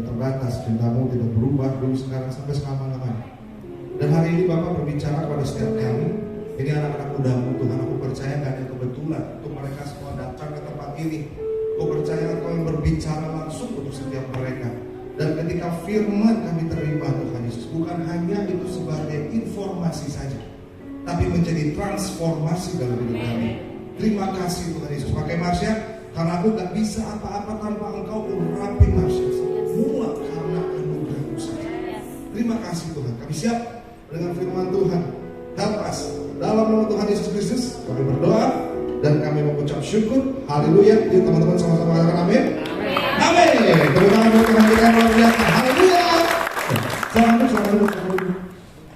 tidak terbatas, cintamu tidak berubah dulu, sekarang, sampai selama-lamanya. Dan hari ini Bapak berbicara kepada setiap kami. Ini anak-anak mudamu Tuhan, aku percaya gak ada kebetulan untuk mereka semua datang ke tempat ini. Aku percaya Engkau yang berbicara langsung untuk setiap mereka. Dan ketika firman kami terima Tuhan Yesus, bukan hanya itu sebagai informasi saja, tapi menjadi transformasi dalam hidup kami. Terima kasih Tuhan Yesus. Pakai Marsha, karena aku gak bisa apa-apa tanpa Engkau urapi Marsha. Semua karena anugerah-Mu saja. Terima kasih Tuhan. Kami siap dengan firman Tuhan. Help us. Dalam nama Tuhan Yesus Kristus kami berdoa dan kami mengucap syukur. Haleluya. Yuk teman-teman sama-sama katakan amin. Amin. Tepuk tangan buat Tuhan kita yang luar biasa. Haleluya. Selamat.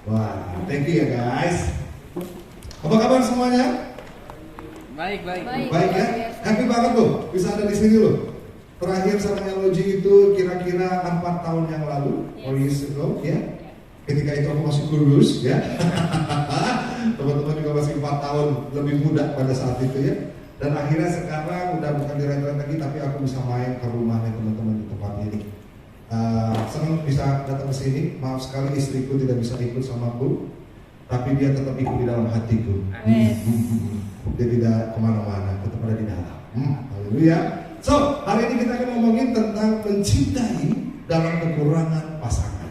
Wah, thank you ya guys. Apa kabar semuanya? Baik ya. Happy banget loh bisa ada di sini loh. Terakhir sama Logi itu kira-kira 4 tahun yang lalu, 4 years ago ya. Ketika itu aku masih kurus ya. Teman-teman juga masih 4 tahun lebih muda pada saat itu ya. Dan akhirnya sekarang udah bukan di rent lagi, tapi aku bisa main ke rumahnya teman-teman di tempat ini. Senang bisa datang ke sini. Maaf sekali istriku tidak bisa ikut sama aku, tapi dia tetap ikut di dalam hatiku. Dia tidak kemana-mana, tetap ada di dalam. Haleluya. So, hari ini kita akan ngomongin tentang mencintai dalam kekurangan pasangan.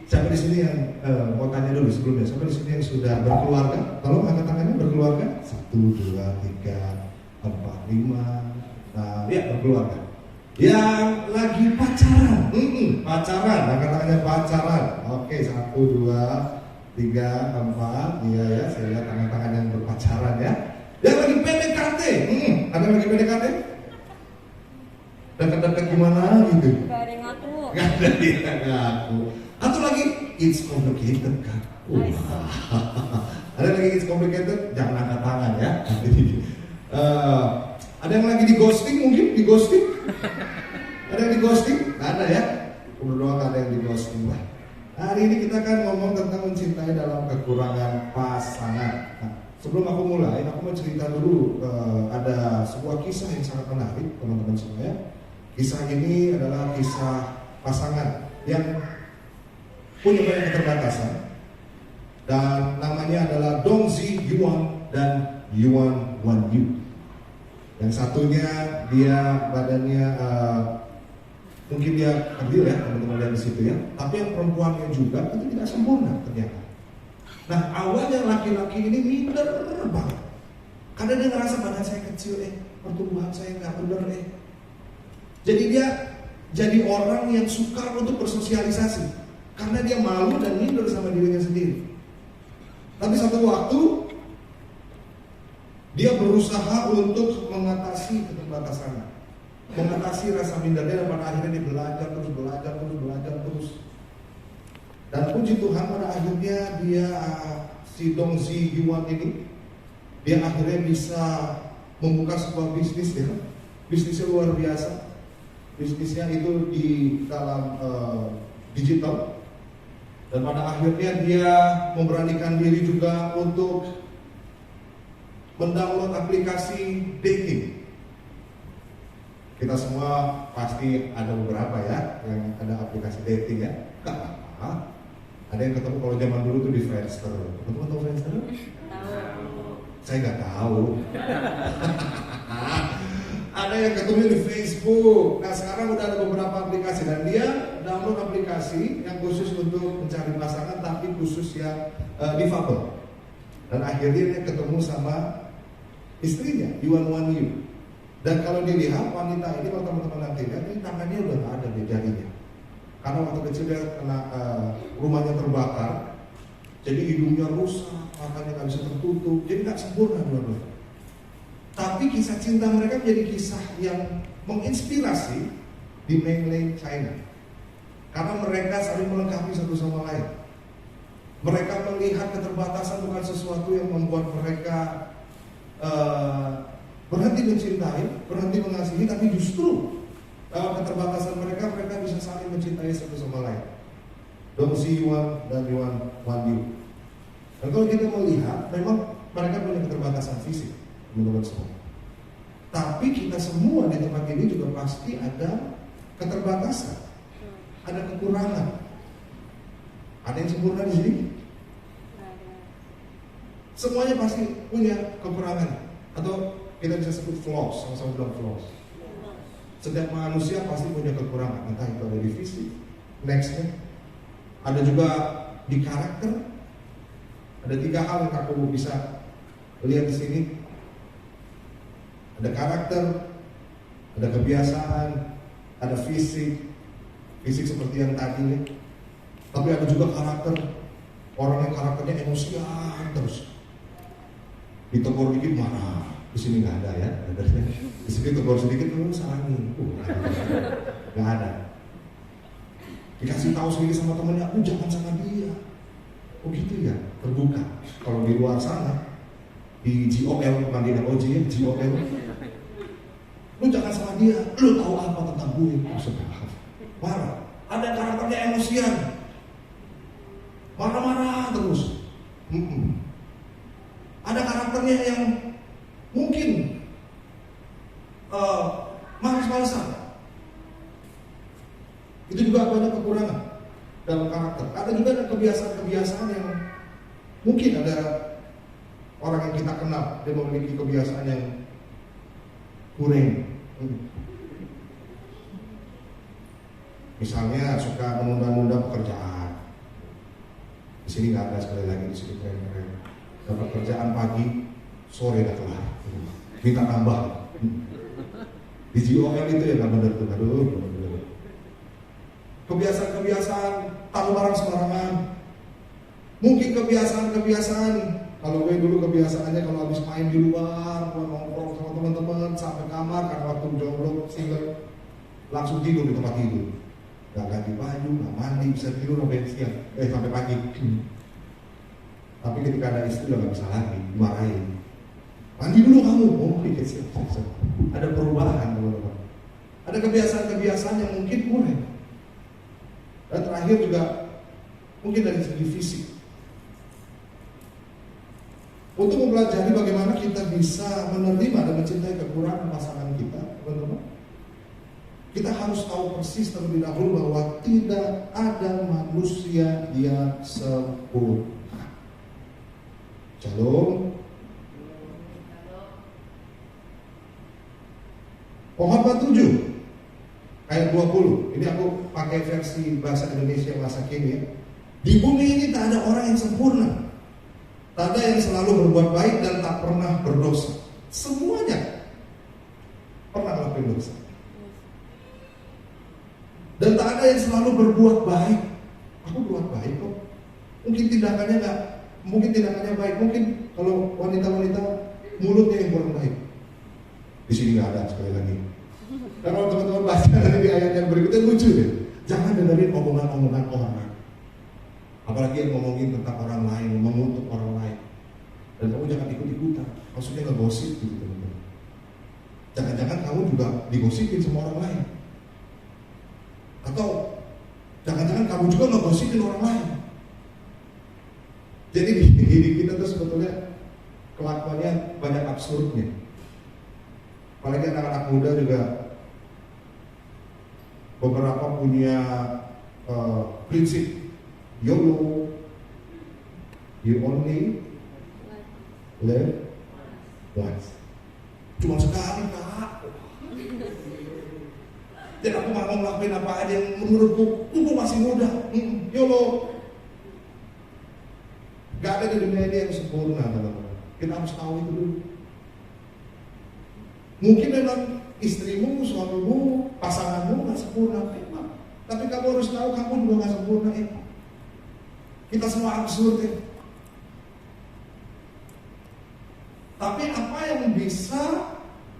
Siapa di sini yang mau tanya dulu sebelumnya? Siapa di sini yang sudah berkeluarga? Tolong angkat tangannya, berkeluarga. 1, 2, 3, 4, 5. Nah, ya berkeluarga. Yang lagi pacaran, pacaran, angkat tangannya pacaran. Oke, 1, 2, 3, 4. Iya ya, saya lihat tangan-tangan yang berpacaran ya. Yang lagi PDKT, ada yang lagi PDKT? Dekat-dekat gimana gitu? Gak ada yang ngaku. Gak ada yang ngaku. Atau lagi it's complicated kan? Ada yang lagi it's complicated? Jangan angkat tangan ya. Ada yang lagi di ghosting mungkin? Di ghosting? Ada yang di ghosting? Gak ada ya? Aku berdoa gak ada yang di ghosting lah. Hari ini kita akan ngomong tentang mencintai dalam kekurangan pasangan. Nah, sebelum aku mulai, aku mau cerita dulu. Ada sebuah kisah yang sangat menarik teman-teman semuanya. Kisah ini adalah kisah pasangan yang punya banyak keterbatasan, dan namanya adalah Dong Zi Yuan dan Yuan Wan Yu. Yang satunya dia badannya mungkin dia kerdil ya, teman-teman lihat di situ ya. Tapi yang perempuannya juga itu tidak sempurna ternyata. Nah, awalnya laki-laki ini minder banget. Karena dia ngerasa badan saya kecil, pertumbuhan saya nggak benar, Jadi dia jadi orang yang sukar untuk bersosialisasi karena dia malu dan minder sama dirinya sendiri. Tapi satu waktu dia berusaha untuk mengatasi keterbatasannya, mengatasi rasa mindernya, dan pada akhirnya dia belajar terus. Dan puji Tuhan pada akhirnya dia si Dong Zi Yuan ini dia akhirnya bisa membuka sebuah bisnis ya. Bisnisnya luar biasa. Bisnisnya itu di dalam digital, dan pada akhirnya dia memberanikan diri juga untuk mendownload aplikasi dating. Kita semua pasti ada beberapa ya yang ada aplikasi dating ya. Ada yang ketemu kalau zaman dulu tuh di Friendster. Teman-teman tahu Friendster? Saya nggak tahu. Ada yang ketemu di Facebook. Nah, sekarang udah ada beberapa aplikasi, dan dia download aplikasi yang khusus untuk mencari pasangan, tapi khusus yang difabel. Dan akhirnya dia ketemu sama istrinya, Yuan Wan Yu. Dan kalau dilihat wanita ini, kalau teman-teman nanti lihat, ini tangannya udah nggak ada di jarinya. Karena waktu kecil dia kena rumahnya terbakar, jadi hidungnya rusak, matanya nggak bisa tertutup, jadi nggak sempurna dua-duanya. Tapi kisah cinta mereka menjadi kisah yang menginspirasi di mainland China. Karena mereka saling melengkapi satu sama lain. Mereka melihat keterbatasan bukan sesuatu yang membuat mereka berhenti mencintai, berhenti mengasihi, tapi justru dalam keterbatasan mereka bisa saling mencintai satu sama lain. Dong Zi Yuan dan Yuan Wan Yu. Dan kalau kita melihat, memang mereka punya keterbatasan fisik, teman-teman semua. Tapi kita semua di tempat ini juga pasti ada keterbatasan, ada kekurangan. Ada yang sempurna di sini? Semuanya pasti punya kekurangan, atau kita bisa sebut flaws, sama-sama bilang flaws. Setiap manusia pasti punya kekurangan, entah itu ada di fisik, nextnya, ada juga di karakter. Ada 3 hal yang aku bisa lihat di sini. Ada karakter, ada kebiasaan, ada fisik. Fisik seperti yang tadi nih. Tapi ada juga karakter. Orang yang karakternya emosian terus. Ditegur dikit marah. Di sini nggak ada ya. Di sini tegur sedikit salangin. Nggak ada. Dikasih tahu sendiri sama temennya, jangan sama dia. Oh gitu ya, terbuka. Kalau di luar sana, di GOL, bukan di LOG ya, GOL. Lu jangan sama dia, lu tahu apa tentang gue? Marah. Ada karakternya emosian, marah-marah terus. Ada karakternya yang mungkin malas-malasan. Itu juga banyak kekurangan dalam karakter. Ada juga ada kebiasaan-kebiasaan yang mungkin ada orang yang kita kenal, dia memiliki kebiasaan yang kurang. Misalnya suka menunda-nunda pekerjaan. Di sini nggak ada, sekali lagi di sini keren-keren. Dapat kerjaan pagi, sore dah kelar. Minta tambah. Di GOL itu ya nggak benar tuh, aduh. Kebiasaan-kebiasaan taruh barang sembarangan. Mungkin kebiasaan-kebiasaan, kalau gue dulu kebiasaannya kalau habis main di luar, gue nongkrong sama teman-teman sampai kamar karena waktu jomblo single, langsung tidur di tempat tidur. Gak ganti baju, gak mandi, bisa tidur sampai siang, sampai pagi. Tapi ketika ada istri udah gak bisa lagi, dimarahin. Mandi dulu kamu, siap. Ada perubahan teman-teman. Ada kebiasaan-kebiasaan yang mungkin kurang. Dan terakhir juga mungkin dari segi fisik. Untuk mempelajari bagaimana kita bisa menerima dan mencintai kekurangan pasangan kita, teman-teman, kita harus tahu persis terlebih dahulu bahwa tidak ada manusia yang sempurna. Shalom. Pengkhotbah 7 ayat 20. Ini aku pakai versi bahasa Indonesia masa kini ya. Di bumi ini tak ada orang yang sempurna. Tak ada yang selalu berbuat baik dan tak pernah berdosa. Semuanya pernah melakukan dosa. Dan tak ada yang selalu berbuat baik. Aku berbuat baik kok. Mungkin tindakannya baik. Mungkin kalau wanita-wanita mulutnya yang kurang baik. Di sini nggak ada, sekali lagi. Dan kalau teman-teman baca di ayat yang berikutnya lucu deh. Jangan dengerin omongan-omongan orang. Apalagi yang ngomongin tentang orang lain, mengutuk orang lain. Dan kamu jangan ikut-ikutan. Maksudnya ngegosip gitu teman-teman. Jangan-jangan kamu juga digosipin sama orang lain. Atau jangan-jangan kamu juga ngegosipin orang lain. Jadi di diri kita tuh sebetulnya kelakuannya banyak absurdnya. Apalagi anak-anak muda juga beberapa punya prinsip YOLO, you only live once. Cuma sekali Kak. Dan aku mau ngelakuin apa aja yang menurutku aku masih muda. YOLO. Gak ada di dunia ini yang sempurna, teman-teman. Kita harus tahu itu dulu. Mungkin memang istrimu, suamimu, pasanganmu gak sempurna memang. Tapi kamu harus tahu kamu juga gak sempurna. Kita semua absurd ya. Tapi apa yang bisa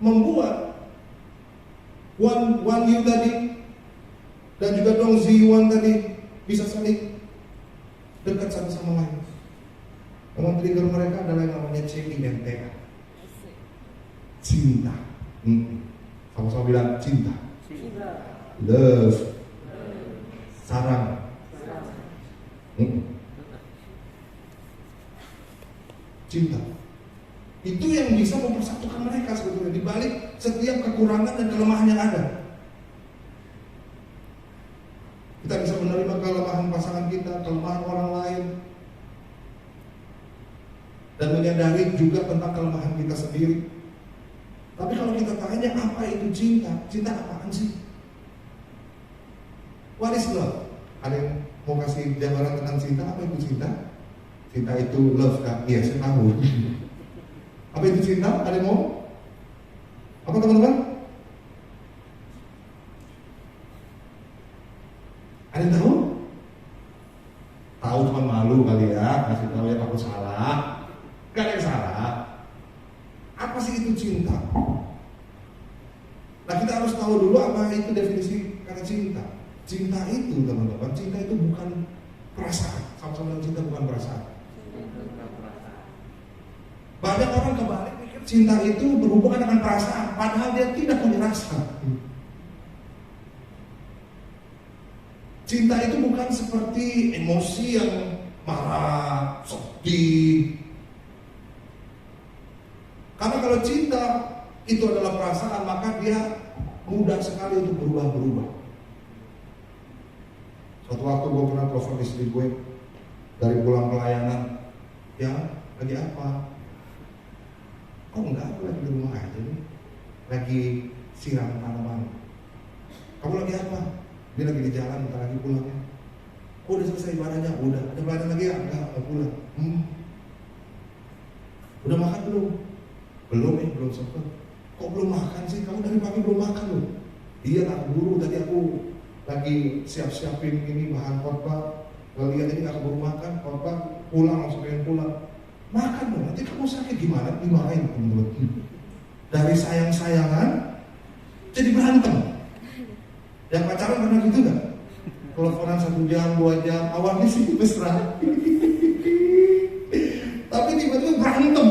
membuat One You tadi dan juga Dong Ziwan tadi bisa saling dekat satu sama lain? Memang trigger mereka adalah yang namanya CINTA, cinta. Sama-sama bilang cinta. Love. Sarang. Cinta. Itu yang bisa mempersatukan mereka sebetulnya di balik setiap kekurangan dan kelemahan yang ada. Kita bisa menerima kelemahan pasangan kita, kelemahan orang lain, dan menyadari juga tentang kelemahan kita sendiri. Tapi kalau kita tanya apa itu cinta? Cinta apaan sih? What is love? Ada yang mau kasih gambaran tentang cinta? Apa itu cinta? Cinta itu love kan? Iya, saya tahu. Apa itu cinta? Ada yang mau? Apa teman-teman? Ada yang tahu? Tahu cuma malu kali ya, kasih tahu ya takut salah. Gak ada yang salah. Apa sih itu cinta? Nah, kita harus tahu dulu apa itu definisi kata cinta. Cinta itu teman-teman, cinta itu bukan perasaan. Sama-sama dengan cinta bukan perasaan. Banyak orang kebalik pikir cinta itu berhubungan dengan perasaan, padahal dia tidak punya rasa. Cinta itu bukan seperti emosi yang marah, sedih. Karena kalau cinta itu adalah perasaan, maka dia mudah sekali untuk berubah-berubah. Suatu waktu gue pernah telepon istri gue dari pulang pelayanan, ya lagi apa? Oh enggak, aku lagi di rumah aja nih, lagi siram tanaman. Kamu lagi apa? Dia lagi di jalan, bentar lagi pulangnya. Oh udah selesai ibadahnya? Udah. Ada pelayanan lagi ya? Enggak, mau pulang. Udah makan belum? Belum belum sempet. Kok belum makan sih? Kamu dari pagi belum makan loh. Iya tak buru, tadi aku lagi siap-siapin ini bahan khotbah. Lihat ini gak keburu makan, khotbah pulang langsung pengen pulang. Makan dong, nanti kamu sakit gimana? Dimarahin teman-teman. Dari sayang-sayangan jadi berantem. Yang pacaran pernah gitu gak? Teleponan 1 jam, 2 jam, awalnya sih mesra. Tapi tiba-tiba berantem.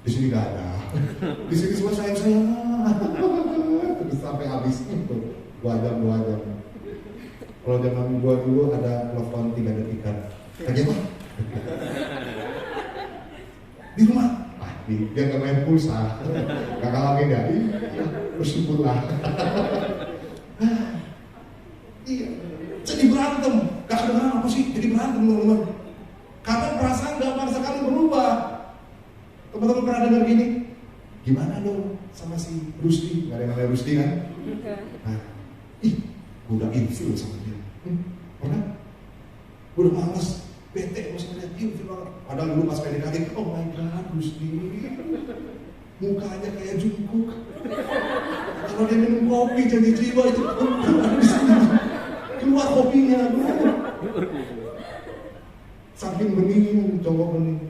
Di sini gak ada. Di sini semua sayang-sayangan. Terus sampai habis itu 2 jam. Kalau zaman gua dulu ada telepon 3 detikan. Lagi apa? Di rumah. Dia gak main pulsa. Gak kalah beda. Bersyukurlah. Iya. Jadi berantem. Gak kedengeran apa sih? Jadi berantem teman-teman. Karena perasaan gampang sekali berubah. Teman-teman pernah dengar gini? Gimana dong sama si Rusdi? Gak ada yang namanya Rusdi kan? Nah, gue udah infil sama dia. Pernah? Gue udah males, bete gue sama dia, infil banget. Padahal dulu pas PDKT, oh my god Rusdi, mukanya kayak jungkuk. Kalau dia minum kopi jadi jiwa itu keluar kopinya. Saking bening, cowok bening.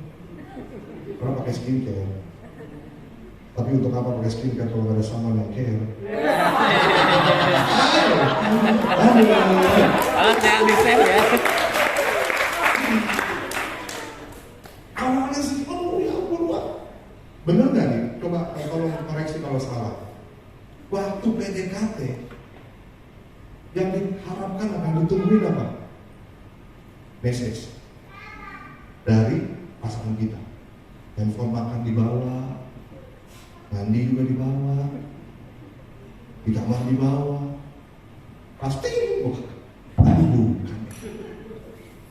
Orang pakai skincare. Tapi untuk apa pakai skincare kalau ada sama yang care? Jangan di-save ya. Awalnya sih, ya Allah. Bener gak nih? Coba tolong koreksi kalau salah. Waktu PDKT yang diharapkan akan ditungguin apa? Message dari pasangan kita. Handphone makan dibawa, mandi juga dibawa, di kamar dibawa, pasti bukan,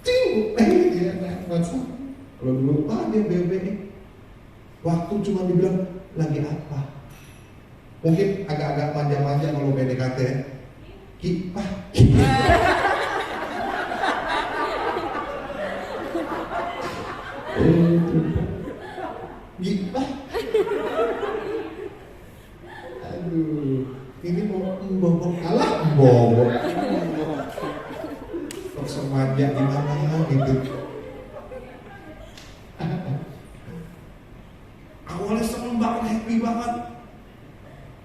dia WhatsApp. Kalau dulu dia BB, waktu cuma dibilang lagi apa? Mungkin agak-agak manja-manja kalau PDKT, kipah. Gipah. Aduh, ini mau bobok kalah bobok. Sosok manja gimana gitu. Awalnya seneng banget, happy banget.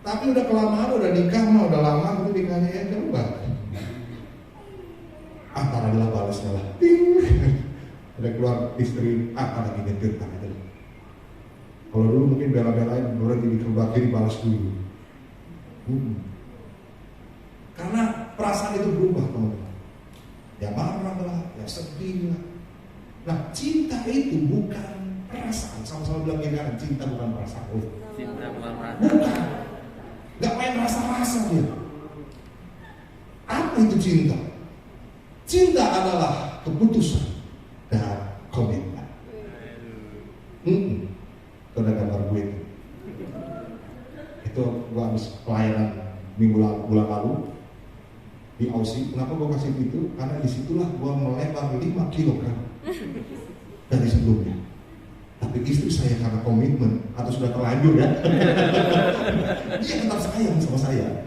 Tapi udah kelamaan, udah nikah mah, udah lama gitu nikahnya ya coba. Antara adalah balasnya lah. Ada keluar istri, lagi nyetir kan itu. Kalau dulu mungkin bela-belain, berarti dikerbaki dibalas dulu. Karena perasaan itu berubah teman-teman. Ya marah lah, ya sedih lah. Nah cinta itu bukan perasaan. Sama-sama bilang gini kan, cinta bukan perasaan. Cinta bukan perasaan. Bukan. Gak main rasa-rasa dia. Apa itu cinta? Cinta adalah keputusan dan komitmen. Itu ada gambar gue itu. Itu gue habis pelayanan bulan lalu di Aussie. Kenapa gue kasih itu? Karena disitulah gue melebar 5 kilogram dari sebelumnya. Tapi istri saya karena komitmen atau sudah terlanjur ya, dia tetap sayang sama saya.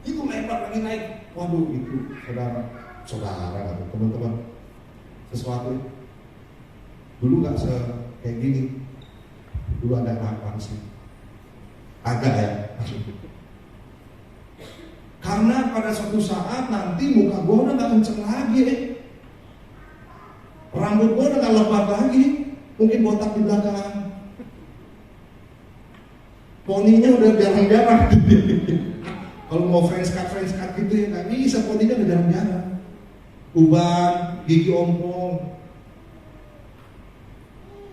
Itu lebar lagi naik. Waduh, itu saudara atau teman-teman, sesuatu dulu nggak kayak gini. Dulu ada apa sih? Agak ya. Karena pada suatu saat nanti muka gue udah gak kenceng lagi, rambut gue udah gak lebat lagi, mungkin botak di belakang, poninya udah jarang-jarang. Kalau mau French cut gitu ya gak bisa, poninya udah jarang-jarang, uban, gigi ompong.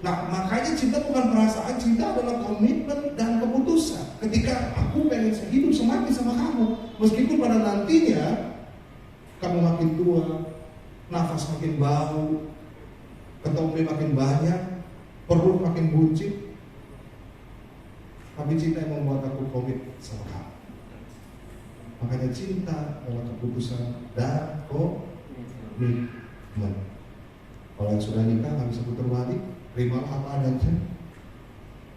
Nah, makanya cinta bukan perasaan, cinta adalah komitmen dan keputusan. Ketika aku pengen hidup semati sama kamu, meskipun pada nantinya kamu makin tua, nafas makin bau, ketombe makin banyak, perut makin buncit, tapi cinta yang membuat aku komit sama kamu. Makanya cinta adalah keputusan dan komitmen. Kalau yang sudah nikah nggak bisa putar balik, terimalah apa adanya.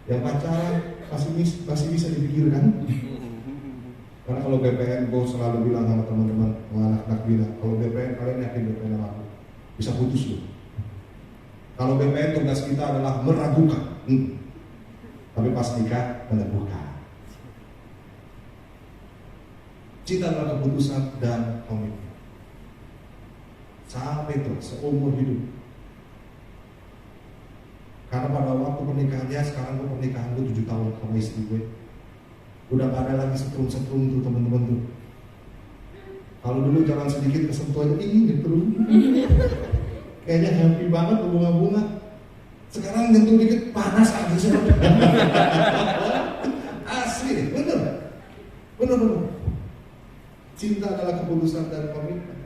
Yang pacaran masih bisa dipikirkan. Karena kalau BPN, gue selalu bilang sama teman-teman, sama anak-anak bilang, kalau BPN kalian yakin BPN sama aku bisa putus loh. Kalau BPN tugas kita adalah meragukan, tapi pas nikah meneguhkan. Cinta adalah keputusan dan komitmen. Sampai itu seumur hidup. Karena pada waktu pernikahannya, sekarang gue pernikahan gue 7 tahun sama istri gue, udah gak ada lagi setrum-setrum tuh teman-teman tuh. Kalau dulu jalan sedikit kesentuh aja, gitu. Kayaknya happy banget bunga-bunga. Sekarang nyentuh dikit panas aja. Asli, bener. Cinta adalah keputusan dan komitmen.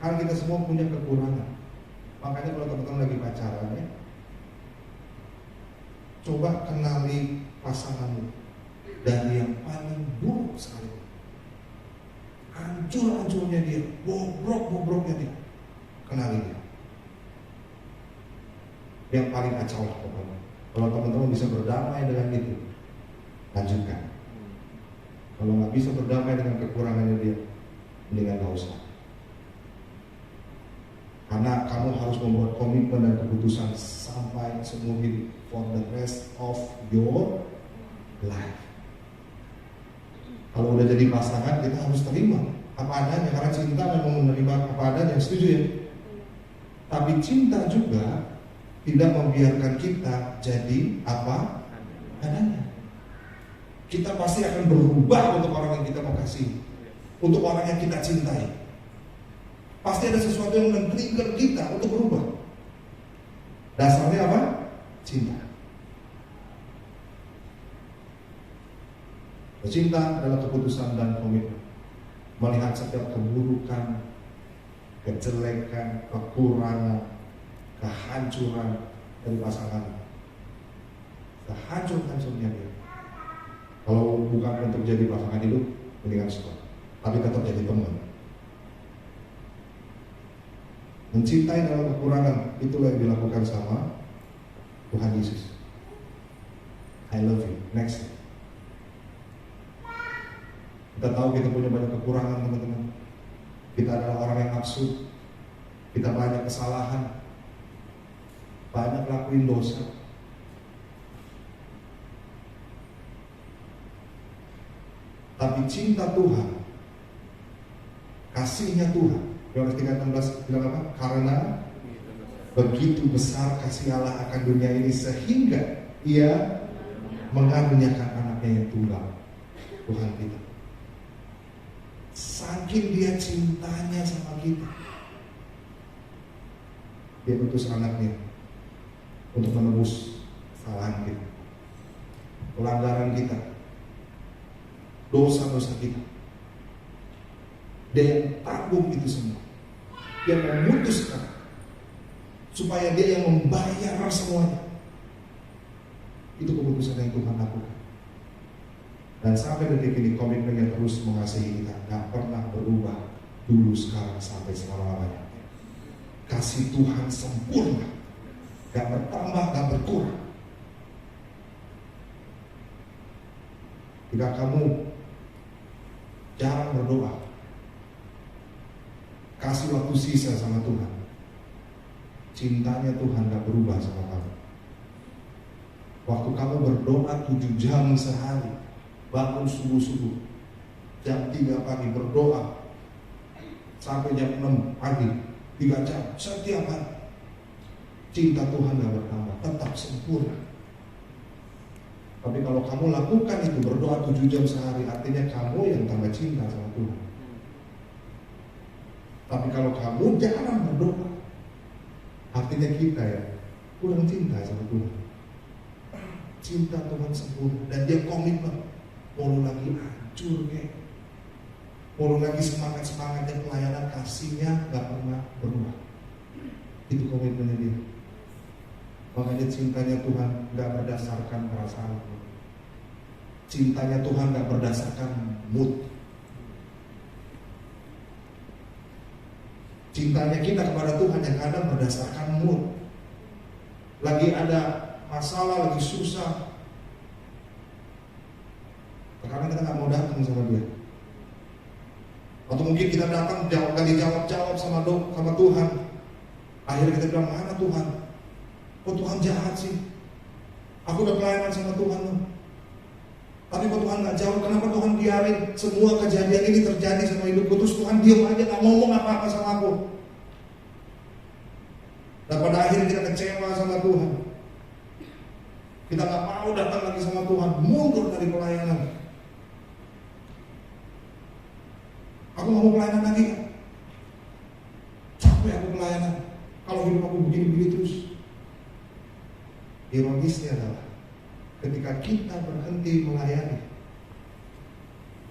Karena kita semua punya kekurangan. Makanya kalau teman-teman lagi pacaran ya, coba kenali pasanganmu dari yang paling buruk sekali, hancur-hancurnya dia, bobrok-bobroknya dia, kenali dia. Yang paling kacau lah pokoknya. Kalau teman-teman bisa berdamai dengan itu, lanjutkan. Kalau nggak bisa berdamai dengan kekurangannya dia, mendingan nggak usah. Karena kamu harus membuat komitmen dan keputusan sampai seumur hidup, for the rest of your life. Kalau udah jadi pasangan, kita harus terima apa adanya, karena cinta memang menerima apa adanya, setuju ya? Tapi cinta juga tidak membiarkan kita jadi apa adanya. Kita pasti akan berubah untuk orang yang kita mau kasih, untuk orang yang kita cintai. Pasti ada sesuatu yang men-trigger kita untuk berubah. Dasarnya apa? Cinta. Cinta adalah keputusan dan komitmen. Melihat setiap keburukan, kejelekan, kekurangan, kehancuran dari pasangan. Sehancur-hancurnya dia. Kalau bukan untuk jadi pasangan hidup, mendingan stop. Tapi tetap jadi teman. Mencintai dalam kekurangan, itulah yang dilakukan sama Tuhan Yesus. I love you. Next. Kita tahu kita punya banyak kekurangan, teman-teman. Kita adalah orang yang absurd. Kita banyak kesalahan, banyak lakuin dosa. Tapi cinta Tuhan, kasihnya Tuhan, Yohanes 3:16 bilang apa? Karena begitu besar kasih Allah akan dunia ini sehingga Ia mengaruniakan anaknya yang tunggal, Tuhan kita. Saking dia cintanya sama kita, dia utus anaknya untuk menebus kesalahan kita, pelanggaran kita, dosa-dosa kita. Dia yang tanggung itu semua. Dia memutuskan supaya dia yang membayar semuanya. Itu keputusan yang Tuhan lakukan. Dan sampai detik ini komitmennya terus mengasihi kita, gak pernah berubah dulu, sekarang, sampai selama-lamanya. Kasih Tuhan sempurna, gak bertambah, gak berkurang. Jika kamu jarang berdoa, kasih waktu sisa sama Tuhan, cintanya Tuhan gak berubah sama kamu. Waktu kamu berdoa 7 jam sehari, bangun subuh-subuh, jam 3 pagi berdoa sampai jam 6 pagi, 3 jam setiap hari, cinta Tuhan gak bertambah, tetap sempurna. Tapi kalau kamu lakukan itu, berdoa 7 jam sehari, artinya kamu yang tambah cinta sama Tuhan. Tapi kalau kamu jarang berdoa, artinya kita ya kurang cinta sama Tuhan. Cinta Tuhan sempurna, dan dia komitmen. Mau lagi hancur kayak, mau lagi semangat-semangatnya pelayanan, kasihnya gak pernah berubah. Itu komitmennya dia. Makanya cintanya Tuhan gak berdasarkan perasaan. Cintanya Tuhan gak berdasarkan mood. Cintanya kita kepada Tuhan yang kadang berdasarkan mood. Lagi ada masalah, lagi susah, karena kita gak mau datang sama dia. Atau mungkin kita datang gak dijawab-jawab sama Tuhan. Akhirnya kita bilang, mana Tuhan? Kok Tuhan jahat sih? Aku udah pelayanan sama Tuhan loh, tapi kok Tuhan gak jawab? Kenapa Tuhan biarin semua kejadian ini terjadi sama hidupku? Terus Tuhan diam aja, gak ngomong apa-apa sama aku. Dan pada akhirnya kita kecewa sama Tuhan. Kita gak mau datang lagi sama Tuhan, mundur dari pelayanan. Aku gak mau pelayanan lagi. Capek aku pelayanan. Kalau hidup aku begini-begini terus. Ironisnya adalah ketika kita berhenti melayani,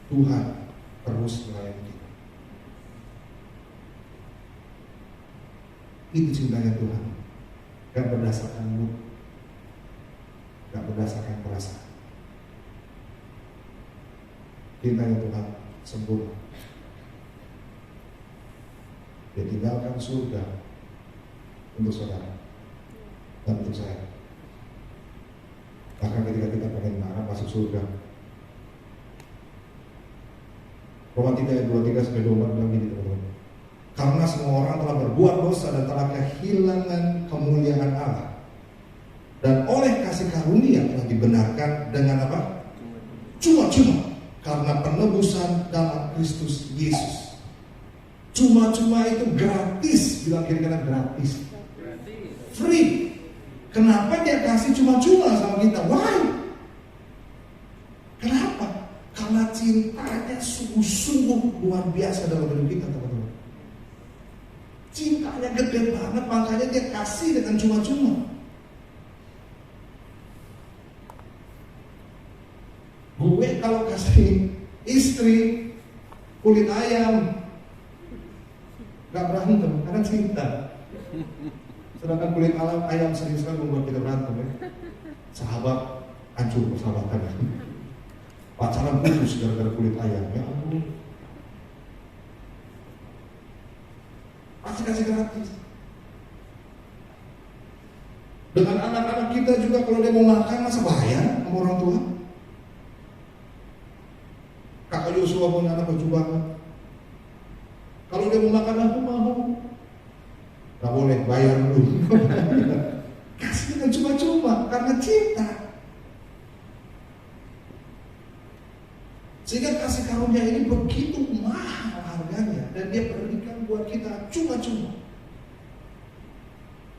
Tuhan terus melayani kita. Itu cintanya Tuhan. Gak berdasarkan mood, gak berdasarkan perasaan. Cintanya Tuhan sempurna. Dia tinggalkan surga untuk saudara dan untuk saya. Bahkan ketika kita pengen masuk surga, Roma 3 ayat 23-24 bilang gini teman-teman. Karena semua orang telah berbuat dosa dan telah kehilangan kemuliaan Allah, dan oleh kasih karunia telah dibenarkan dengan apa? Cuma-cuma, karena penebusan dalam Kristus Yesus. Cuma-cuma itu gratis, bilang kira-kira gratis, free. Kenapa dia kasih cuma-cuma sama kita? Why? Kenapa? Karena cintanya sungguh-sungguh luar biasa dalam hidup kita, teman-teman. Cintanya gede banget, makanya dia kasih dengan cuma-cuma. Gue kalau kasih istri kulit ayam, gak berantem karena cinta. Sedangkan kulit ayam sering sekali membuat kita berantem ya. Sahabat hancur persahabatan ya. Pacaran putus gara-gara kulit ayam. Ya ampun. Pasti kasih gratis. Dengan anak-anak kita juga, kalau dia mau makan masa bayar sama orang tua? Kakak Yosua punya anak baju banget. Kalau dia mau makan, aku mau. Gak boleh, bayar dulu. Kasih dengan cuma-cuma karena cinta. Sehingga kasih karunia ini begitu mahal harganya, dan dia berikan buat kita cuma-cuma.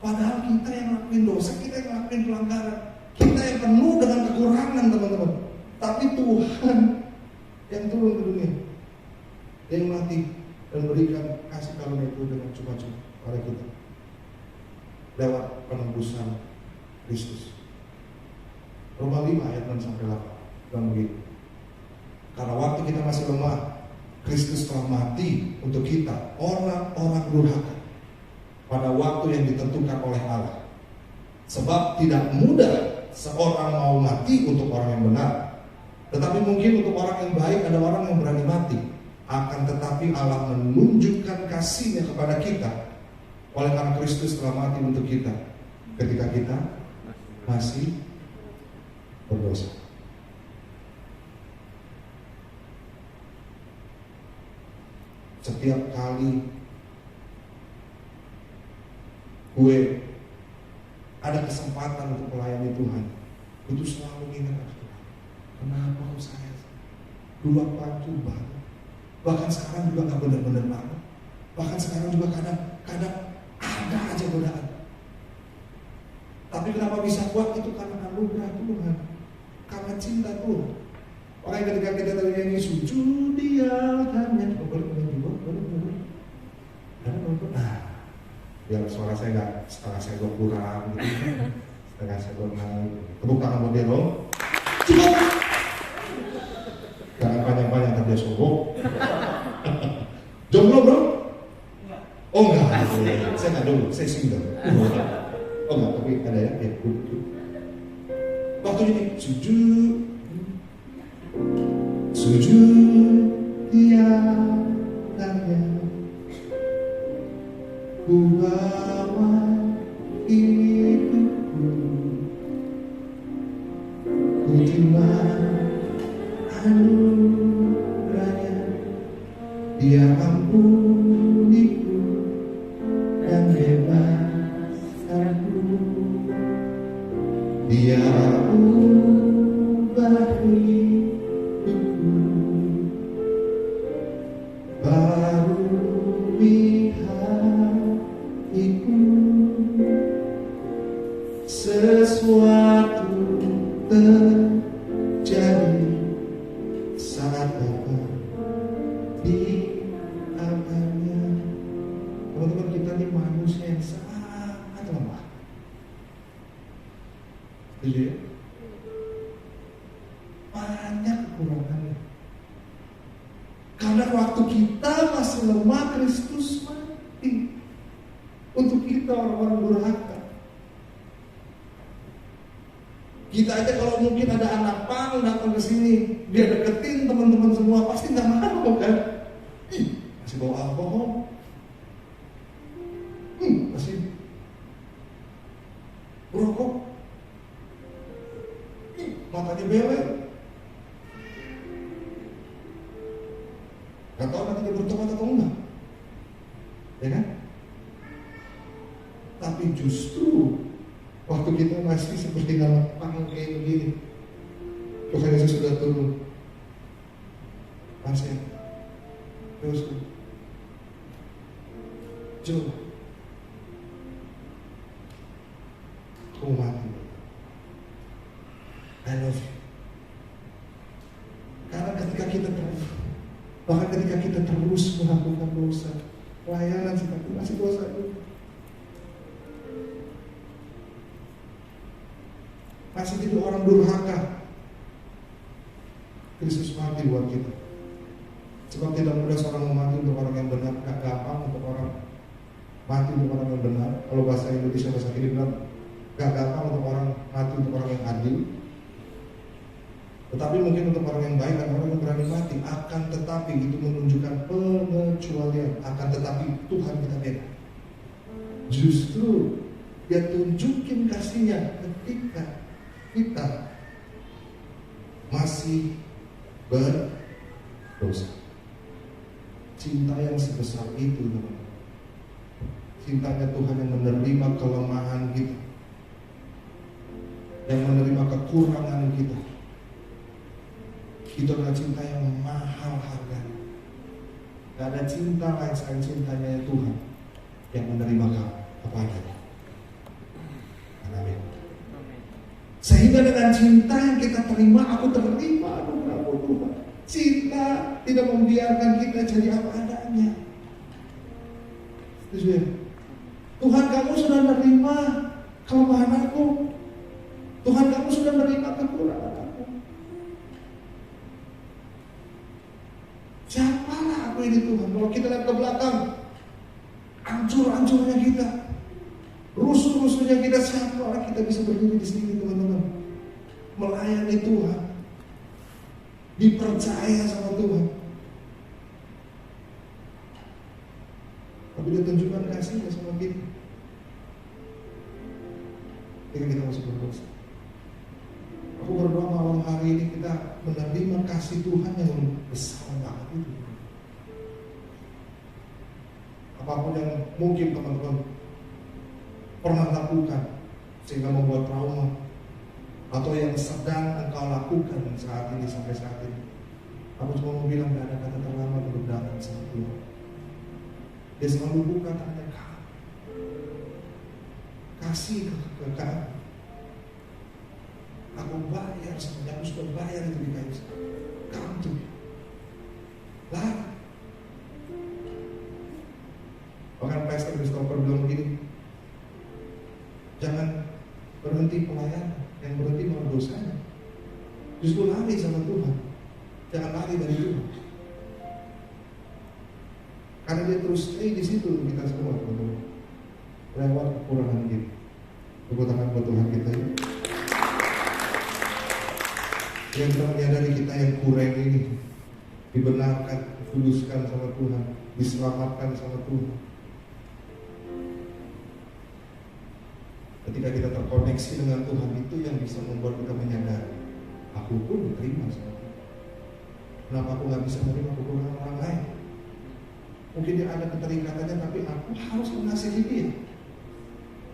Padahal kita yang ngelakuin dosa, kita yang ngelakuin pelanggaran, kita yang penuh dengan kekurangan, teman-teman. Tapi Tuhan yang turun ke dunia, yang mati dan berikan kasih karunia itu dengan cuma-cuma pada kita lewat penebusan Kristus. Roma 5 ayat 6-8 bilang begini. Karena waktu kita masih lemah, Kristus telah mati untuk kita, orang-orang durhaka, pada waktu yang ditentukan oleh Allah. Sebab tidak mudah seorang mau mati untuk orang yang benar, tetapi mungkin untuk orang yang baik ada orang yang berani mati. Akan tetapi Allah menunjukkan kasih-Nya kepada kita oleh karena Kristus telah mati untuk kita ketika kita masih berdosa. Setiap kali gue ada kesempatan untuk melayani Tuhan, itu selalu ingat, kenapa kok saya dulu waktu banget, bahkan sekarang juga gak benar-benar banget, bahkan sekarang juga kadang-kadang ada aja godaan. Tapi kenapa bisa kuat? Itu karena anugerah Tuhan, karena cinta Tuhan. Makanya ketika kita tadi nyanyi sujud Dia hanya biar suara saya nggak setengah saya kurang gitu. Setengah saya naik. Tepuk tangan buat dia dong. Cukup. Jangan panjang-panjang ntar dia sombong. Jomblo bro? Oh enggak, saya nggak jomblo, saya single. Oh enggak, tapi ada ya. Waktu ini sujud Dia hanya ku bawa hidupku, ku terima anugerah-Nya, Dia ampuniku dan bebaskanku, Dia ubah hidupku, baru sesuatu terjadi saat Bapa di tangannya. Teman-teman, kita ini manusia yang sangat lemah. Jadi banyak kekurangannya. Karena waktu kita masih lemah, Kristus mati untuk kita orang-orang durhaka. Kita aja kalau mungkin ada anak pang datang ke sini, dia deketin teman-teman semua, pasti nggak mau kan? Masih bawa alkohol, masih rokok, matanya belel. Gak tahu nanti dia bertobat atau enggak, ya kan? Tapi justru waktu kita masih seperti dalam panggung kayak begini, Tuhan Yesus sudah turun. Masih terus coba kau mati, I love you. Karena ketika kita bahkan ketika kita terus melakukan dosa, pelayanan kita masih dosa itu, masih jadi orang durhaka, Kristus mati buat kita. Sebab tidak mudah seorang mati untuk orang yang benar, gak gampang untuk orang mati untuk orang yang benar. Kalau bahasa Indonesia bahasa ini bilang gak gampang untuk orang mati untuk orang yang adil. Tetapi mungkin untuk orang yang baik dan orang yang berani mati. Akan tetapi itu menunjukkan pengecualian. Akan tetapi Tuhan kita beda. Justru Dia tunjukin kasih-Nya ketika kita masih berdosa. Cinta yang sebesar itu, teman-teman. Cintanya Tuhan yang menerima kelemahan kita, yang menerima kekurangan kita. Itu adalah cinta yang mahal harganya. Gak ada cinta lain selain cintanya Tuhan yang menerima kamu kepadanya. Amin. Sehingga dengan cinta yang kita terima, aku terima anugerah Tuhan. Cinta tidak membiarkan kita jadi apa adanya. Setuju ya? Tuhan, kamu sudah menerima kelemahan aku. Tuhan, kamu sudah menerima kekurangan aku. Siapalah ini Tuhan. Kalau kita lihat ke belakang, hancur-hancurnya kita, rusuh-rusuhnya kita, siapa orang kita bisa berdiri di sini teman-teman, melayani Tuhan, dipercaya sama Tuhan. Tapi dia tunjukkan kasihnya sama kita ketika kita masih berdosa. Aku berdoa malam hari ini kita menerima kasih Tuhan yang besar banget itu. Apapun yang mungkin teman-teman pernah lakukan sehingga membuat trauma, atau yang sedang engkau lakukan saat ini sampai saat ini, aku cuma mau bilang gak ada kata terlambat untuk datang sama Tuhan. Dia selalu buka tangannya, kasih ke kamu. Aku bayar semuanya, aku sudah bayar itu di kayu. Kamu tuh lari. Bahkan Pastor Christopher bilang begini, jangan berhenti pelayanan, yang berhenti malah dosanya. Justru lari sama Tuhan, jangan lari dari Tuhan. Karena dia terus stay di situ kita semua, teman-teman. Lewat kekurangan kita. Tepuk tangan buat Tuhan kita ya. Yang kita menyadari kita yang kurang ini dibenarkan, dikuduskan sama Tuhan, diselamatkan sama Tuhan. Ketika kita terkoneksi dengan Tuhan, itu yang bisa membuat kita menyadari, aku pun diterima sama Tuhan. Kenapa aku gak bisa menerima kekurangan orang lain? Mungkin dia ada keterikatannya, tapi aku harus mengasihi dia.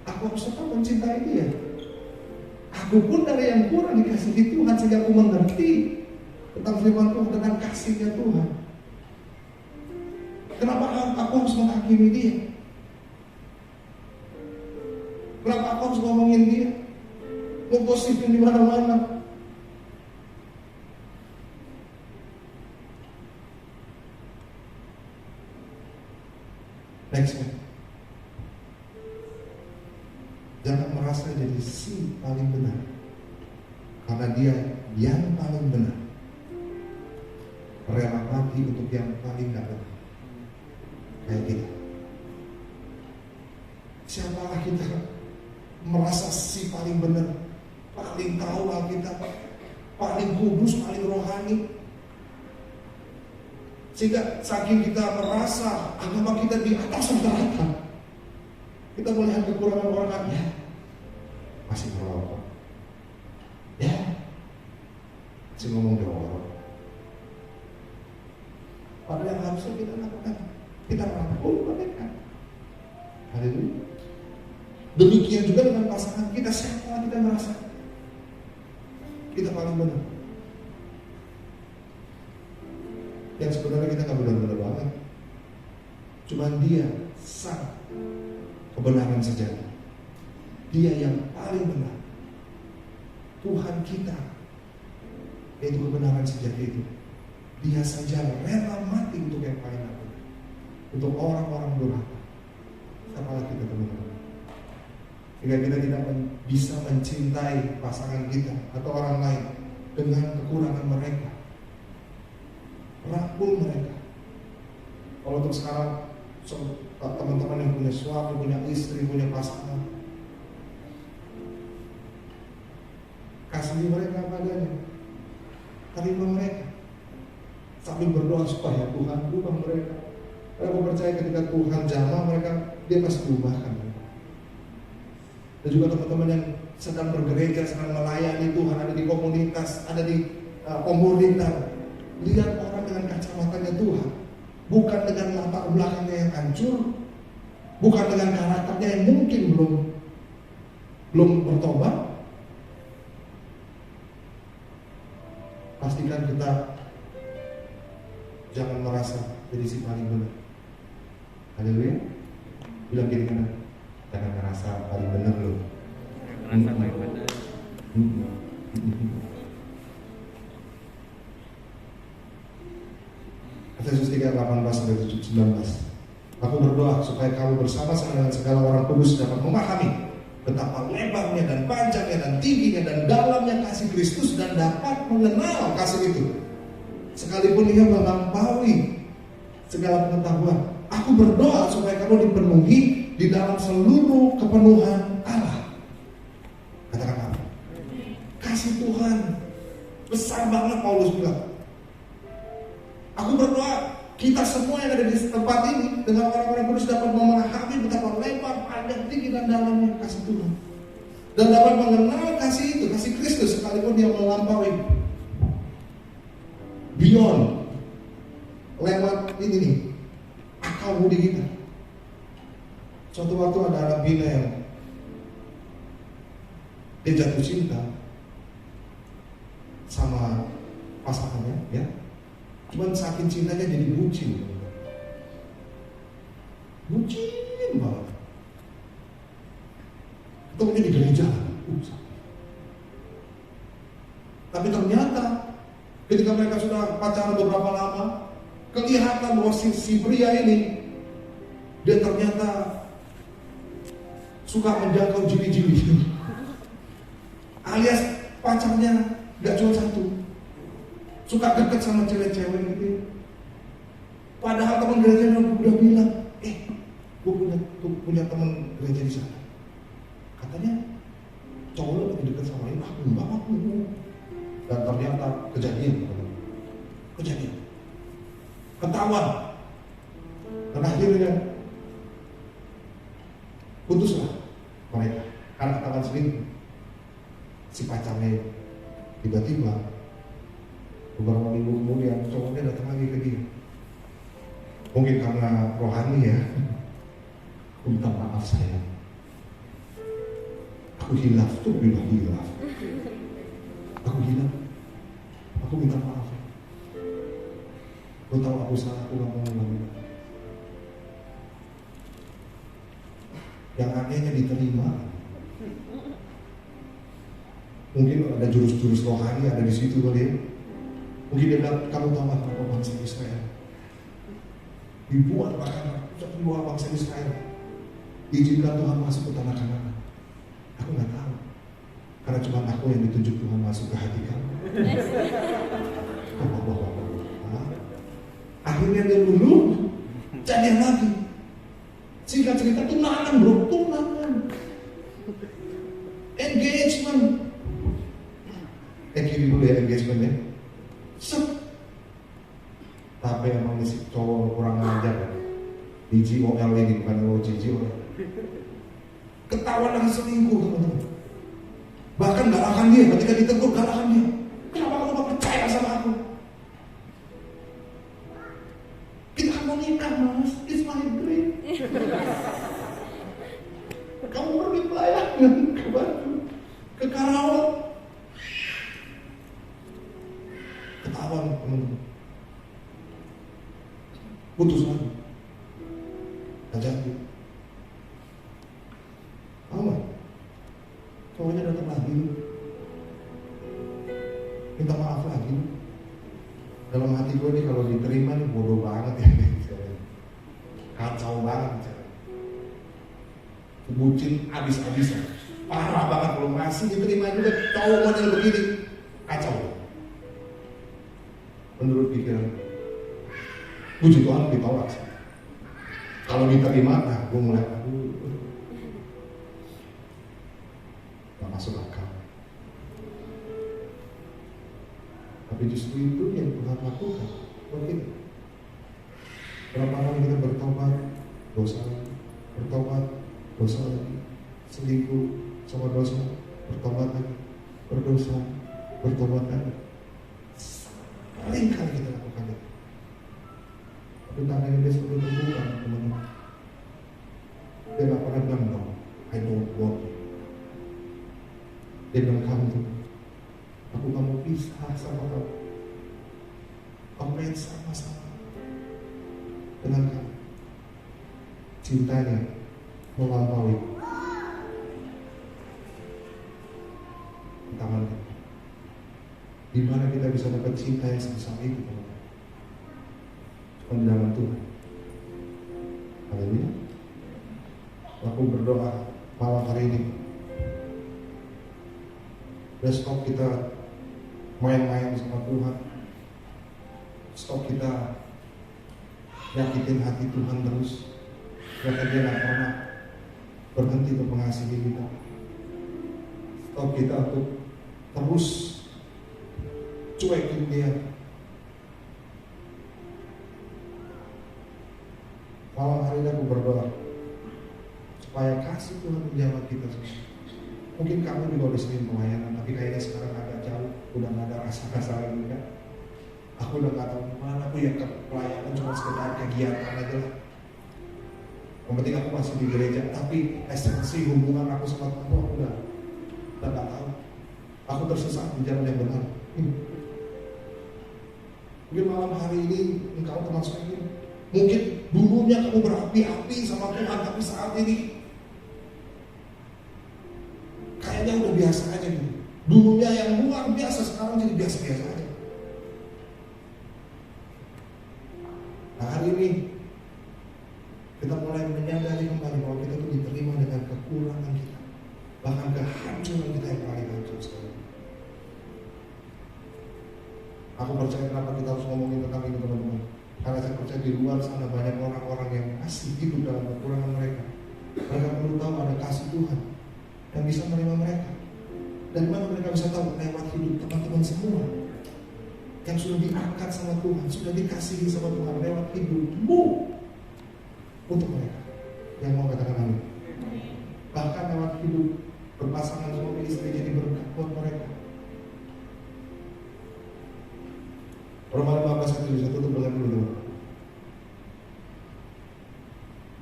Aku harus tetap mencintai dia. Aku pun dari yang kurang dikasihi Tuhan, sehingga aku mengerti tentang firman Tuhan, tentang kasihnya Tuhan. Kenapa aku harus menghakimi dia? Kenapa aku harus ngomongin dia? Ngegosipin di mana-mana? Next one. Jangan merasa jadi si paling benar, karena dia yang paling benar. Rela mati untuk yang paling gak benar. Kayak kita. Siapalah kita merasa si paling benar, paling tahu Alkitab, paling kudus, paling rohani, sehingga saking kita merasa agama kita di atas rata-rata, kita melihat kekurangan orang lain, ya masih merokok, ya masih ngomong dorong. Padahal yang harusnya kita lakukan, kita rangkul mereka. Haleluya. Demikian juga dengan pasangan kita, siapa kita merasa kita paling benar, yang sebenarnya kita nggak benar-benar banget. Cuman dia sang kebenaran sejati, dia yang paling benar. Tuhan kita yaitu kebenaran sejati itu. Dia saja rela mati untuk yang paling benar, untuk orang-orang durhaka. Siapalah kita, teman-teman, sehingga kita tidak bisa mencintai pasangan kita atau orang lain dengan kekurangan mereka, rangkul mereka. Kalau untuk sekarang teman-teman yang punya suami, punya istri, punya pasangan, kasih mereka apa adanya, terima mereka, sambil berdoa supaya Tuhan ubah mereka. Karena aku percaya ketika Tuhan jamah mereka, dia pasti ubahkan. Dan juga teman-teman yang sedang bergereja, sedang melayani Tuhan, ada di komunitas, ada di komunitas, lihat orang dengan kacamatanya Tuhan, bukan dengan latar belakangnya yang hancur, bukan dengan karakternya yang mungkin belum bertobat. Pastikan kita jangan merasa jadi si paling benar. Haleluya. Bilang kiri kanan, jangan merasa paling benar loh. Merasa paling benar. Efesus 3:18-19. Aku berdoa supaya kamu bersama-sama dengan segala orang kudus dapat memahami betapa lebarnya dan panjangnya dan tingginya dan dalamnya kasih Kristus, dan dapat mengenal kasih itu, sekalipun ia melampaui segala pengetahuan. Aku berdoa supaya kamu dipenuhi di dalam seluruh kepenuhan Allah. Katakan apa? Kasih Tuhan. Besar banget Paulus bilang. Aku berdoa kita semua yang ada di tempat ini dengan orang-orang kudus dapat memahami betapa lebar, panjang, tinggi dan dalamnya kasih Tuhan. Dan dapat mengenal kasih itu, kasih Kristus sekalipun dia melampaui beyond, lewat ini nih, akal budi kita. Suatu waktu ada anak bina yang dia jatuh cinta sama pasangannya, ya. Cuman saking cintanya jadi bucin banget. Ketemunya di gereja. Tapi ternyata ketika mereka sudah pacaran beberapa lama, kelihatan bahwa si pria ini dia ternyata suka menjangkau jili-jili. Alias pacarnya gak cuma satu, suka deket sama cewek-cewek gitu. Padahal teman gerejanya udah bilang, gue punya teman gereja di sana. Katanya cowok lagi deket sama ini, enggak aku. Dan ternyata kejadian, ketahuan. Dan akhirnya putuslah mereka karena ketahuan selingkuh. Si pacarnya tiba-tiba beberapa minggu kemudian cowoknya datang lagi ke dia. Mungkin karena rohani ya. Aku minta maaf sayang. Aku hilaf tuh bilang hilaf. Aku hilaf. Aku minta maaf. Aku tahu aku salah, aku gak mau ngulangi. Yang anehnya diterima. Mungkin ada jurus-jurus rohani ada di situ kali ya. Mungkin dia bilang, kamu tahu apa bangsa Israel? Dibuat bahkan dua bangsa Israel. Diizinkan Tuhan masuk ke tanah Kanaan. Aku nggak tahu, karena cuma aku yang ditunjuk Tuhan masuk ke hati kamu. Akhirnya dia dulu jadian lagi. Singkat cerita tunangan bro, tunangan. Engagement. Kiri dulu ya engagementnya. Tapi emang si cowok kurang ajar kan. DGOL ini bukan OGGOL. Ketahuan lagi selingkuh teman-teman. Bahkan galakkan dia ketika ditegur, galakkan dia. Kenapa kamu gak percaya sama aku? Kita akan mau nikah mas, it's my dream. Kamu pergi pelayanan ke Batu, ke Karawang. Ketahuan teman-teman. Putus lagi. Gak jadi. Tahu? Cowoknya datang lagi, minta maaf lagi. Dalam hati gue nih kalau diterima nih bodoh banget ya, kacau banget. Bucin abis-abisan, parah banget kalau masih diterima juga cowok model begini, kacau. Menurut pikiran, puji Tuhan ditolak sih. Kalau diterima, nah gue mulai masuk akal. Tapi justru itu yang Tuhan lakukan buat kita. Berapa kali kita bertobat, dosa lagi, bertobat, dosa lagi, selingkuh sama dosa, bertobat lagi, berdosa, bertobat lagi. Sering kali kita lakukan itu. Tapi tangan dia selalu terbuka, teman-teman. Dia gak pernah bilang, no, I don't want you. Dia bilang, aku gak mau pisah sama kamu. Kamu pengen sama-sama dengan kamu. Cintanya melampaui tangan kita. Di mana kita bisa dapat cinta yang sebesar itu? Cuma di dalam Tuhan. Haleluya. Aku berdoa malam hari ini. Udah stop kita main-main sama Tuhan. Stop kita nyakitin hati Tuhan terus. Ternyata dia gak pernah berhenti untuk mengasihi kita. Stop kita untuk terus cuekin dia. Malam hari ini aku berdoa supaya kasih Tuhan menjawab kita semua. Mungkin kamu juga udah sering pelayanan, tapi kayaknya sekarang agak jauh, udah gak ada rasa-rasa lagi kan. Aku udah gak tahu gimana, aku ya ke pelayanan cuma sekedar kegiatan aja lah. Yang penting aku masih di gereja, tapi esensi hubungan aku sama Tuhan aku udah gak tahu. Aku tersesat di jalan yang benar. Mungkin malam hari ini engkau termasuk ini. Mungkin dulunya kamu berapi-api sama Tuhan, tapi saat ini kayaknya udah biasa aja gitu. Dulunya yang luar biasa, sekarang jadi biasa-biasa aja. Nah hari ini kita mulai menyadari kembali bahwa kita tuh diterima dengan kekurangan kita, bahkan kehancuran kita yang paling hancur sekali. Aku percaya kenapa kita harus ngomongin tentang ini teman-teman. Karena saya percaya di luar sana banyak orang-orang yang masih hidup dalam kekurangan mereka. Mereka perlu tahu ada kasih Tuhan yang bisa menerima mereka. Dan mana mereka bisa tahu lewat hidup teman-teman semua yang sudah diangkat sama Tuhan, sudah dikasihi sama Tuhan lewat hidupmu untuk mereka yang mau katakan amin. Bahkan lewat hidup berpasangan suami istri jadi berkat buat mereka. Roma 15:1 tutup dengan dulu.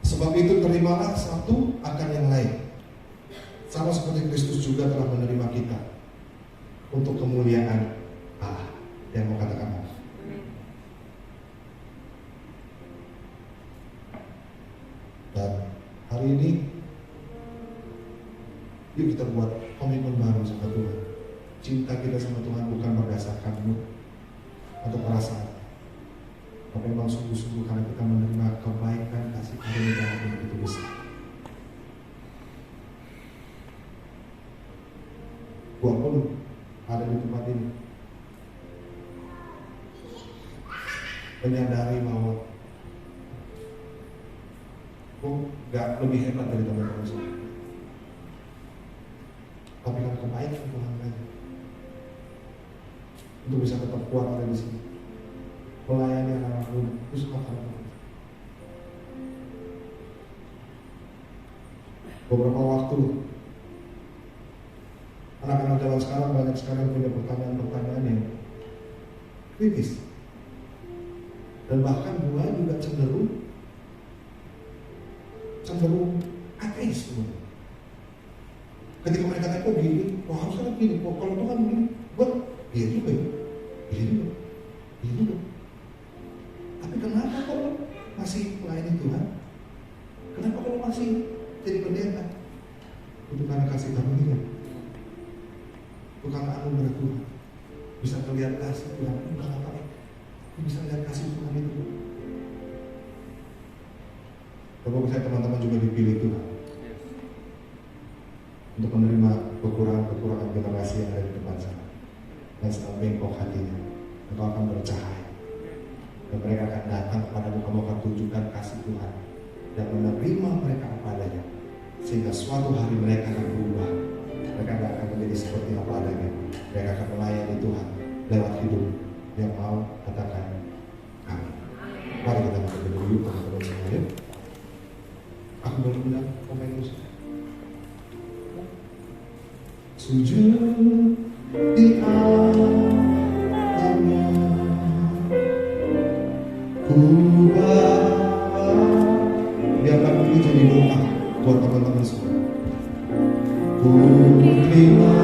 Sebab itu terimalah satu akan yang lain. Sama seperti Kristus juga telah menerima kita untuk kemuliaan Allah. Yang mau katakan apa? Dan hari ini yuk kita buat komitmen baru sama Tuhan. Cinta kita sama Tuhan bukan berdasarkan mood atau perasaan, tapi memang sungguh-sungguh karena kita menerima kebaikan kasih karunia yang begitu besar. Gua pun ada di tempat ini menyadari bahwa gua gak lebih hebat dari teman-teman saya, tapi kan kebaikan Tuhan aja untuk bisa tetap kuat ada di sini, melayani anak-anak muda, itu semua karena Tuhan. Beberapa waktu anak-anak zaman sekarang banyak sekali punya pertanyaan-pertanyaan yang kritis, dan bahkan gue juga cenderung ateis sebenarnya. Ketika mereka tanya kok gini, kok harusnya gini, kok kalau Tuhan begini, gue iya juga. Tapi kenapa kok lo masih melayani Tuhan? Kenapa kok lo masih jadi pendeta? Itu karena kasih karunia, bukan anugerah Tuhan. Bisa terlihat kasih Tuhan, bukan apa? Bisa lihat kasih Tuhan itu. Bapak saya teman-teman juga dipilih Tuhan untuk menerima kekurangan generasi yang ada di depan sana. Dan setelah bengkok hatinya, engkau akan bercahaya, dan mereka akan datang kepadamu. Kamu akan tunjukkan kasih Tuhan dan menerima mereka apa adanya, sehingga suatu hari mereka akan berubah. Mereka tidak akan menjadi seperti apa adanya. Mereka akan melayani Tuhan lewat hidup yang mau katakan amin. Mari kita berdoa dulu teman-teman semuanya. Aku baru bilang komen musik. Sujud di tangannya, ku bawa. Biarkan ini jadi doa buat teman-teman semua. Ku terima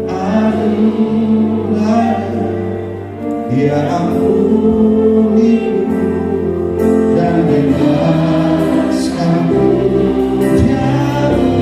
anugerah, Dia ampuniku dan bebaskanku jauh.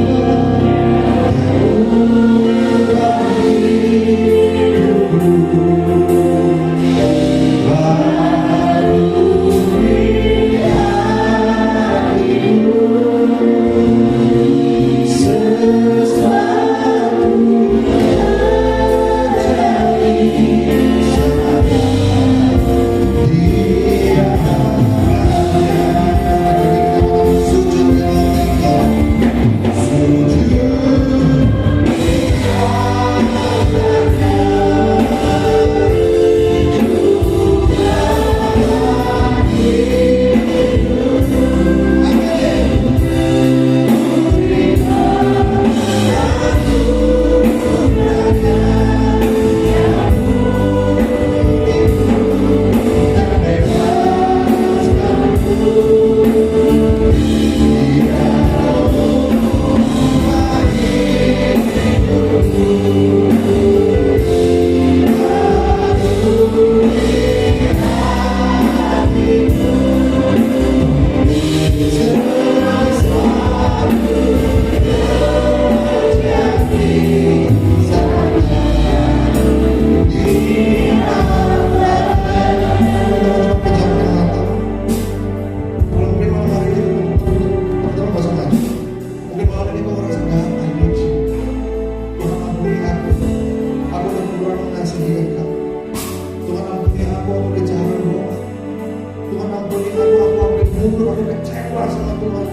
kecewa sama Tuhan.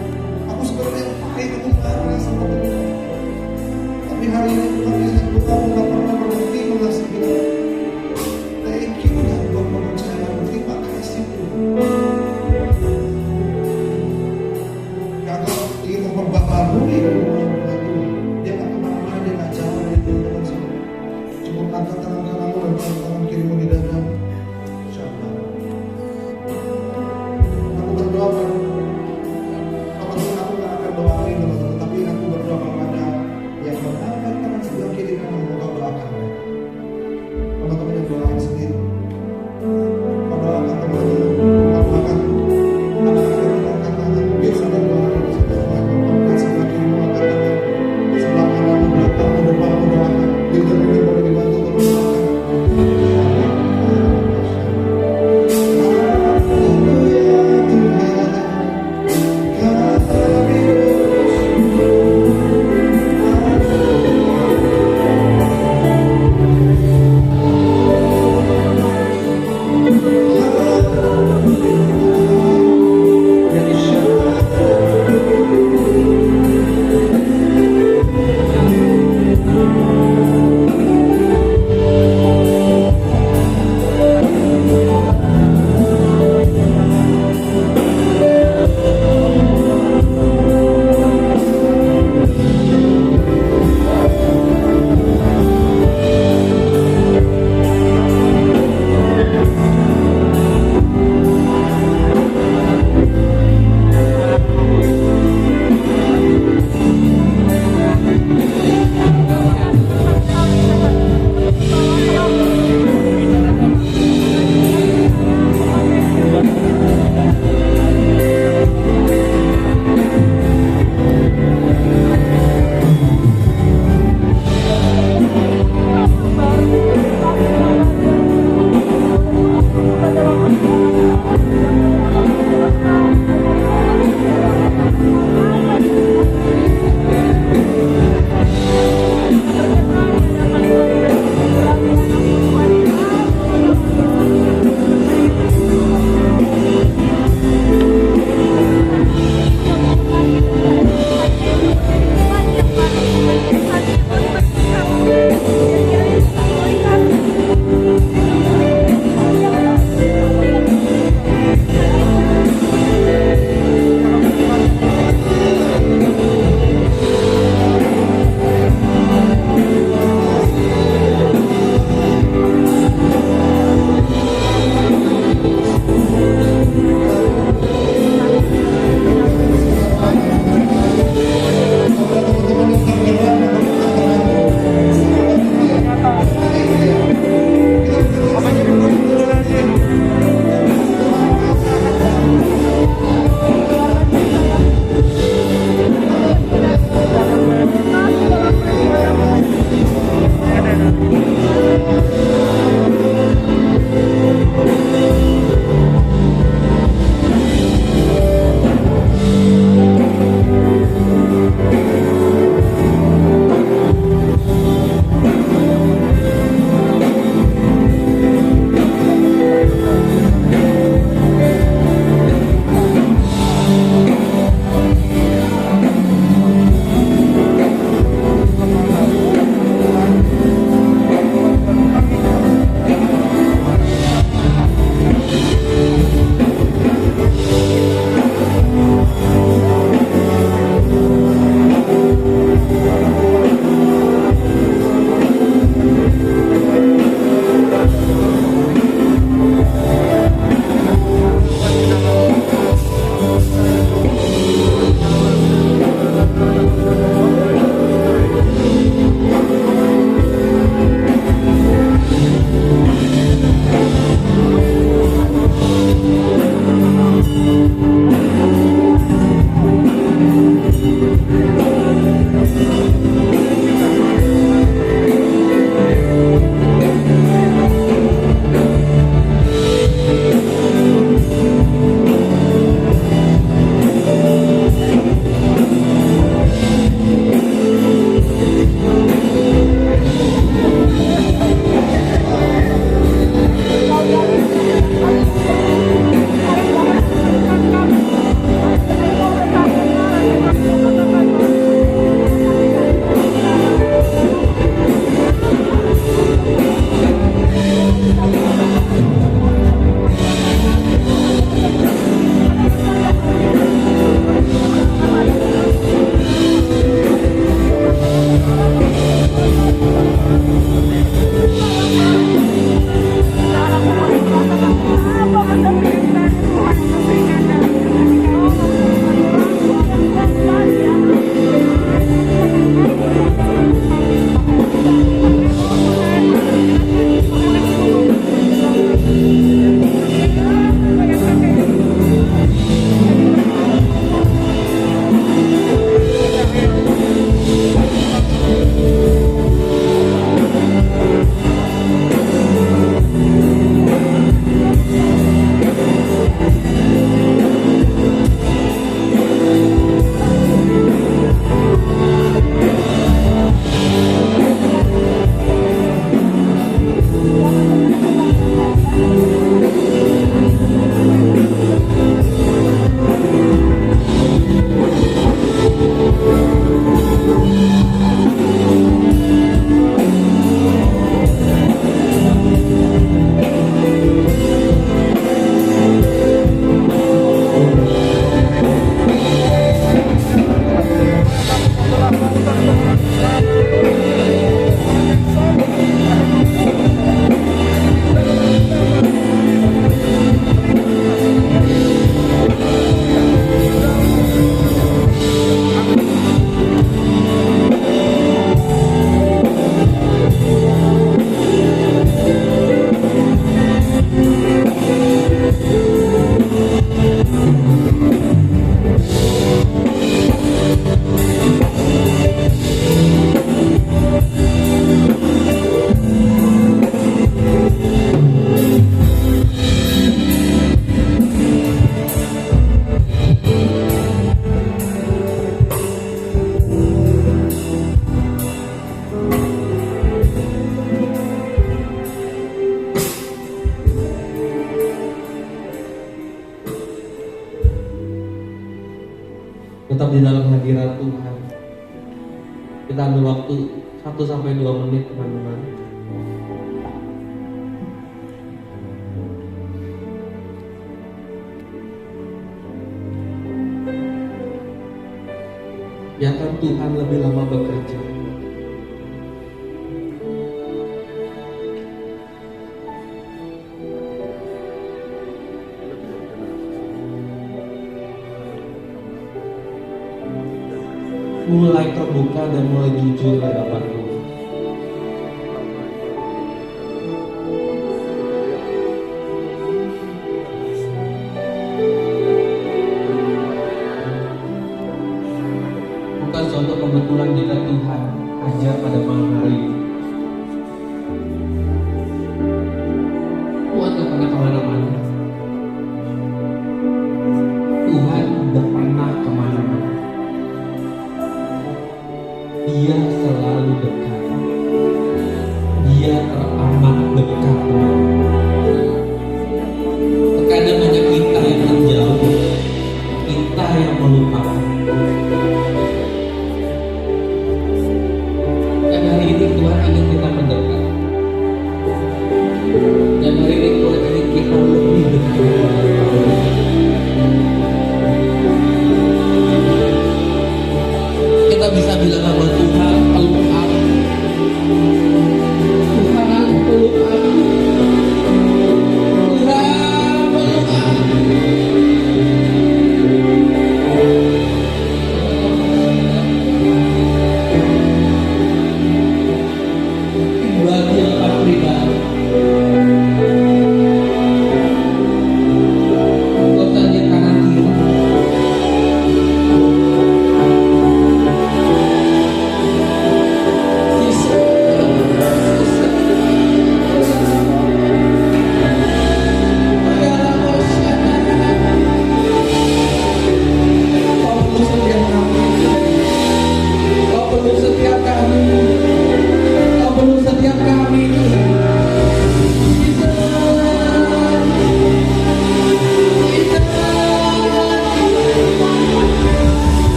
Aku sebenarnya pahit, aku marah sama Tuhan. Tapi hari ini Tuhan Yesus Tuhan gak pernah berhenti mengasihi kita. Thank you Tuhan buat kepercayaan. Terima kasih Tuhan. Kakak ingin memperbaharui Tuhan. Dia gak kemana-mana, dia gak jauh dari Tuhan. Cukup angkat tangan kananmu dan tangan kirimu di dada. Aku berdoa, teman-teman, aku gak akan doain teman-teman, tapi aku berdoa kepada yang mengangkat tangan sebelah kiri kanan, moga doakan mereka. Teman-teman yang doain sendiri, kau doakan teman-teman, kau doakan anak-anak yang mengangkat tangan, biar sampai doakan di situ. Angkat sebelah kiri tetap di dalam hadirat Tuhan. Kita ambil waktu 1-2 menit teman-teman. Biarkan Tuhan lebih lama bekerja. Mulai terbuka dan mulai jujur di hadapan Tuhan. Bukan suatu kebetulan jika Tuhan ajar pada malam hari ini.